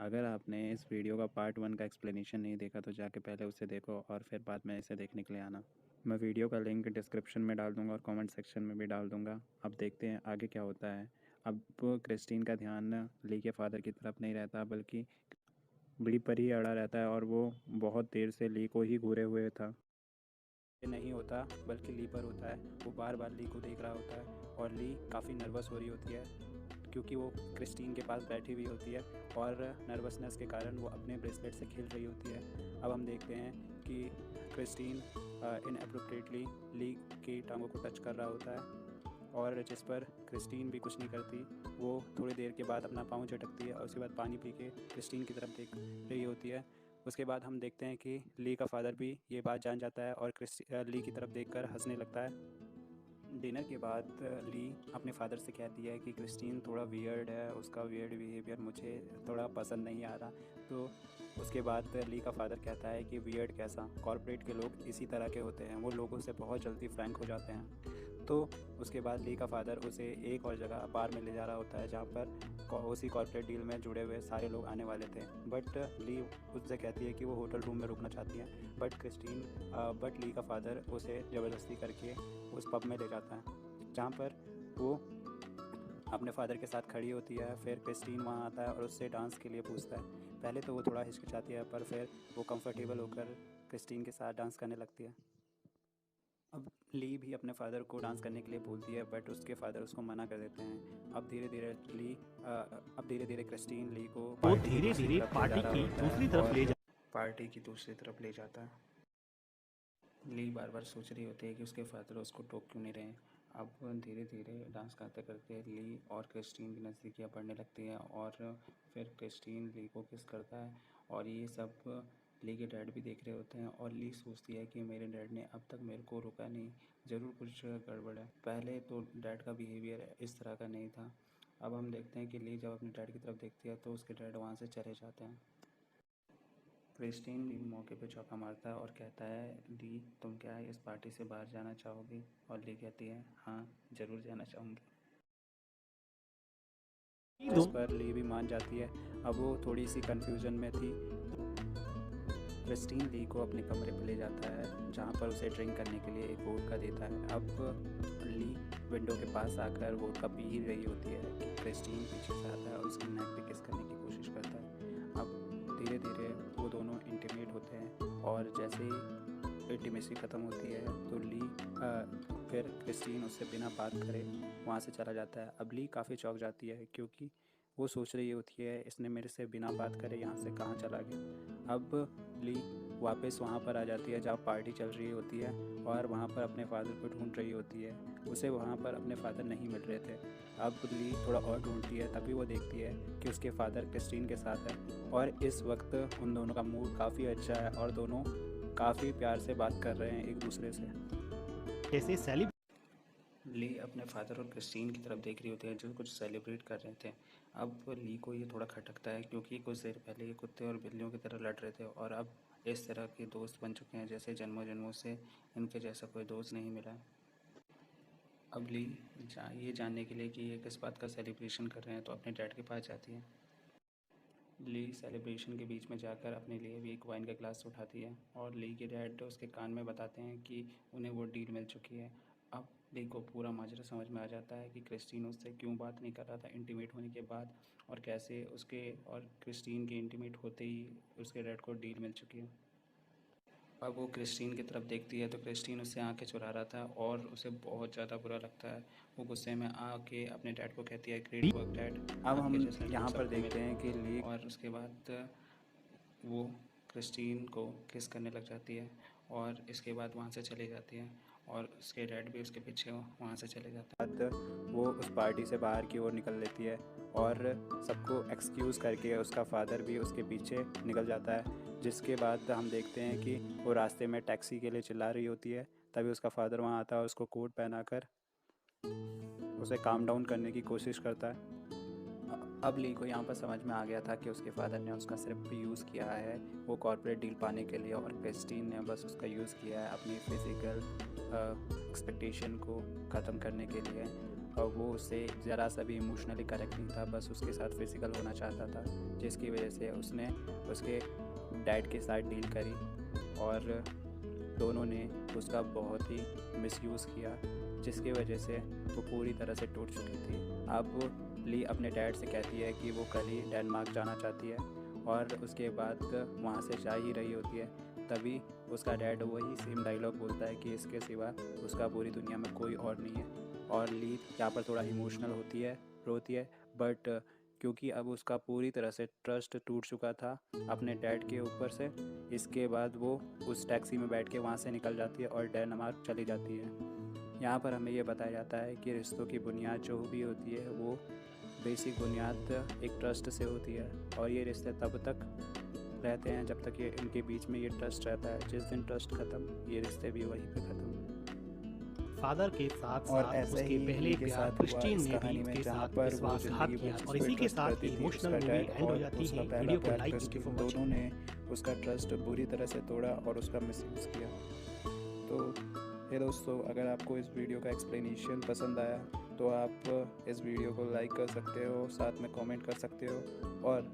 अगर आपने इस वीडियो का पार्ट 1 का एक्सप्लेनेशन नहीं देखा तो जाके पहले उसे देखो और फिर बाद में इसे देखने के लिए आना। मैं वीडियो का लिंक डिस्क्रिप्शन में डाल दूँगा और कमेंट सेक्शन में भी डाल दूँगा। अब देखते हैं आगे क्या होता है। अब क्रिस्टीन का ध्यान ली के फादर की तरफ नहीं रहता बल्कि ली पर ही अड़ा रहता है और वो बहुत देर से ली को ही घूरे हुए था। ये नहीं होता बल्कि ली पर होता है। वो बार बार ली को देख रहा होता है और ली काफ़ी नर्वस हो रही होती है क्योंकि वो क्रिस्टीन के पास बैठी हुई होती है और नर्वसनेस के कारण वो अपने ब्रेसलेट से खेल रही होती है। अब हम देखते हैं कि क्रिस्टीन इनअप्रोप्रिएटली ली की टांगों को टच कर रहा होता है और जिस पर क्रिस्टीन भी कुछ नहीं करती। वो थोड़ी देर के बाद अपना पाँव झटकती है और उसके बाद पानी पी के क्रिस्टीन की तरफ देख रही होती है। उसके बाद हम देखते हैं कि ली का फादर भी ये बात जान जाता है और ली की तरफ देखकर हंसने लगता है। डिनर के बाद ली अपने फादर से कहती है कि क्रिस्टीन थोड़ा वियर्ड है, उसका वियर्ड बिहेवियर मुझे थोड़ा पसंद नहीं आ रहा। तो उसके बाद ली का फादर कहता है कि वियर्ड कैसा, कॉर्पोरेट के लोग इसी तरह के होते हैं, वो लोगों से बहुत जल्दी फ्रैंक हो जाते हैं। तो उसके बाद ली का फादर उसे एक और जगह बार में ले जा रहा होता है जहाँ पर उसी कॉर्पोरेट डील में जुड़े हुए सारे लोग आने वाले थे। बट ली उससे कहती है कि वो होटल रूम में रुकना चाहती है। बट ली का फादर उसे ज़बरदस्ती करके उस पब में ले जाता है जहाँ पर वो अपने फादर के साथ खड़ी होती है। फिर क्रिस्टीन वहाँ आता है और उससे डांस के लिए पूछता है। पहले तो वो थोड़ा हिचकिचाती है पर फिर वो कंफर्टेबल होकर क्रिस्टीन के साथ डांस करने लगती है। अब ली भी अपने फादर को डांस करने के लिए बोलती है बट उसके फादर उसको मना कर देते हैं। अब धीरे धीरे क्रिस्टीन ली को वो धीरे धीरे पार्टी की दूसरी तरफ ले पार्टी की दूसरी तरफ ले जाता है। ली बार बार सोच रही होती है कि उसके फादर उसको टोक क्यों नहीं रहे। अब धीरे धीरे डांस करते करते ली और क्रिस्टीन की नज़दीकियाँ बढ़ने लगती हैं और फिर क्रिस्टीन ली को किस करता है और ये सब ली के डैड भी देख रहे होते हैं। और ली सोचती है कि मेरे डैड ने अब तक मेरे को रुका नहीं, ज़रूर कुछ गड़बड़ है। पहले तो डैड का बिहेवियर इस तरह का नहीं था। अब हम देखते हैं कि ली जब अपने डैड की तरफ देखती है तो उसके डैड वहाँ से चले जाते हैं। क्रिस्टीन भी मौके पे चौका मारता है और कहता है, ली तुम क्या इस पार्टी से बाहर जाना चाहोगी? और ली कहती है, हाँ ज़रूर जाना चाहूँगी। जिस पर ली भी मान जाती है। अब वो थोड़ी सी कन्फ्यूज़न में थी। क्रिस्टीन ली को अपने कमरे पर ले जाता है जहाँ पर उसे ड्रिंक करने के लिए एक वोडका देता है। अब ली विंडो के पास आकर वोडका पी ही रही होती है कि क्रिस्टीन पीछे से आता है और उसकी नेक पे किस करने की कोशिश करता है। अब धीरे धीरे वो दोनों इंटीमेट होते हैं और जैसे ही इंटीमेसी ख़त्म होती है तो ली फिर क्रिस्टीन उससे बिना बात करे वहाँ से चला जाता है। अब ली काफ़ी चौंक जाती है क्योंकि वो सोच रही होती है इसने मेरे से बिना बात करे यहाँ से कहाँ चला गया। अब ली वापस वहाँ पर आ जाती है जहाँ पार्टी चल रही होती है और वहाँ पर अपने फादर को ढूंढ रही होती है। उसे वहाँ पर अपने फादर नहीं मिल रहे थे। अब ली थोड़ा और ढूंढती है, तभी वो देखती है कि उसके फादर क्रिस्टीन के साथ है और इस वक्त उन दोनों का मूड काफ़ी अच्छा है और दोनों काफ़ी प्यार से बात कर रहे हैं एक दूसरे से। जैसे ली अपने फादर और क्रिस्टीन की तरफ देख रही होती है जो कुछ सेलिब्रेट कर रहे थे। अब ली को ये थोड़ा खटकता है क्योंकि कुछ देर पहले ये कुत्ते और बिल्लियों की तरह लड़ रहे थे और अब इस तरह के दोस्त बन चुके हैं जैसे जन्मों जन्मों से इनके जैसा कोई दोस्त नहीं मिला। अब ली ये जानने के लिए कि ये किस बात का सेलिब्रेशन कर रहे हैं तो अपने डैड के पास जाती है। ली सेलिब्रेशन के बीच में जाकर अपने लिए भी एक वाइन का ग्लास उठाती है और ली के डैड उसके कान में बताते हैं कि उन्हें वो डील मिल चुकी है। अब ली को पूरा माजरा समझ में आ जाता है कि क्रिस्टीन उससे क्यों बात नहीं कर रहा था इंटीमेट होने के बाद और कैसे उसके और क्रिस्टीन के इंटीमेट होते ही उसके डैड को डील मिल चुकी है। अब वो क्रिस्टीन की तरफ देखती है तो क्रिस्टीन उससे आंखें चुरा रहा था और उसे बहुत ज़्यादा बुरा लगता है। वो गुस्से में आके अपने डैड को कहती है, ग्रेट वर्क डैड। अब हम यहाँ पर देखते हैं कि ली और उसके बाद वो क्रिस्टीन को किस करने लग जाती है और इसके बाद वहाँ से चली जाती है और उसके डैड भी उसके पीछे वहाँ से चले जाते हैं। वो उस पार्टी से बाहर की ओर निकल लेती है और सबको एक्सक्यूज़ करके उसका फादर भी उसके पीछे निकल जाता है। जिसके बाद हम देखते हैं कि वो रास्ते में टैक्सी के लिए चिल्ला रही होती है। तभी उसका फादर वहाँ आता है और उसको कोट पहनाकर उसे काम डाउन करने की कोशिश करता है। अब ली को यहाँ पर समझ में आ गया था कि उसके फादर ने उसका सिर्फ यूज़ किया है वो कॉर्पोरेट डील पाने के लिए और क्रिस्टीन ने बस उसका यूज़ किया है अपनी फ़िज़िकल एक्सपेक्टेशन को ख़त्म करने के लिए। और वो उससे ज़रा सा भी इमोशनली कनेक्ट नहीं था, बस उसके साथ फिज़िकल होना चाहता था, जिसकी वजह से उसने उसके डैड के साथ डील करी और दोनों ने उसका बहुत ही मिसयूज़ किया, जिसकी वजह से वो पूरी तरह से टूट चुकी थी। अब ली अपने डैड से कहती है कि वो कल ही डेनमार्क जाना चाहती है और उसके बाद वहाँ से जा ही रही होती है, तभी उसका डैड वही सेम डायलॉग बोलता है कि इसके सिवा उसका पूरी दुनिया में कोई और नहीं है। और ली यहाँ पर थोड़ा इमोशनल होती है, रोती है, बट क्योंकि अब उसका पूरी तरह से ट्रस्ट टूट चुका था अपने डैड के ऊपर से, इसके बाद वो उस टैक्सी में बैठ के वहाँ से निकल जाती है और डेनमार्क चली जाती है। यहाँ पर हमें ये बताया जाता है कि रिश्तों की बुनियाद जो भी होती है वो बेसिक बुनियाद एक ट्रस्ट से होती है, और ये रिश्ते तब तक रहते हैं जब तक ये इनके बीच में ये ट्रस्ट रहता है। जिस दिन ट्रस्ट ख़त्म, ये रिश्ते भी वहीं पे ख़त्म। फादर के साथ और साथ ऐसे उसके ही पहले इनके प्यार साथ हुआ क्रिस्टीन इस ने भी कहानी में, उसके जहाँ साथ पर वो विश्वासघात ज़िंदगी किया भर और जिस इसी पे के ट्रस्ट साथ करती थी, इमोशनल उसका मूवी डैड एंड हो और जाती उसका है। पहला वीडियो को प्यार लाइक क्रिस्टीन, फॉर वॉचिंग। दोनों ने उसका ट्रस्ट बुरी तरह से तोड़ा और उसका मिसयूज़ किया। तो हे दोस्तों, अगर आपको इस वीडियो का एक्सप्लेनेशन पसंद आया तो आप इस वीडियो को लाइक कर सकते हो, साथ में कमेंट कर सकते हो और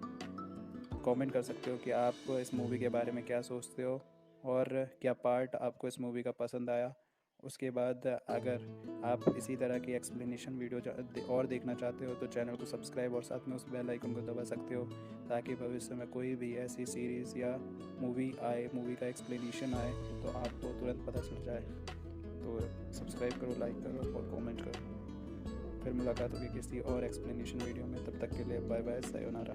कमेंट कर सकते हो कि आप इस मूवी के बारे में क्या सोचते हो और क्या पार्ट आपको इस मूवी का पसंद आया। उसके बाद अगर आप इसी तरह की एक्सप्लेनेशन वीडियो और देखना चाहते हो तो चैनल को सब्सक्राइब और साथ में उस बेल आइकन को दबा सकते हो, ताकि भविष्य में कोई भी ऐसी सीरीज़ या मूवी आए, मूवी का एक्सप्लेनेशन आए तो आपको तुरंत पता चल जाए। तो सब्सक्राइब करो, लाइक करो और कमेंट करो। फिर मुलाकात होगी किसी और एक्सप्लेनेशन वीडियो में, तब तक के लिए बाय बाय, सायोनारा।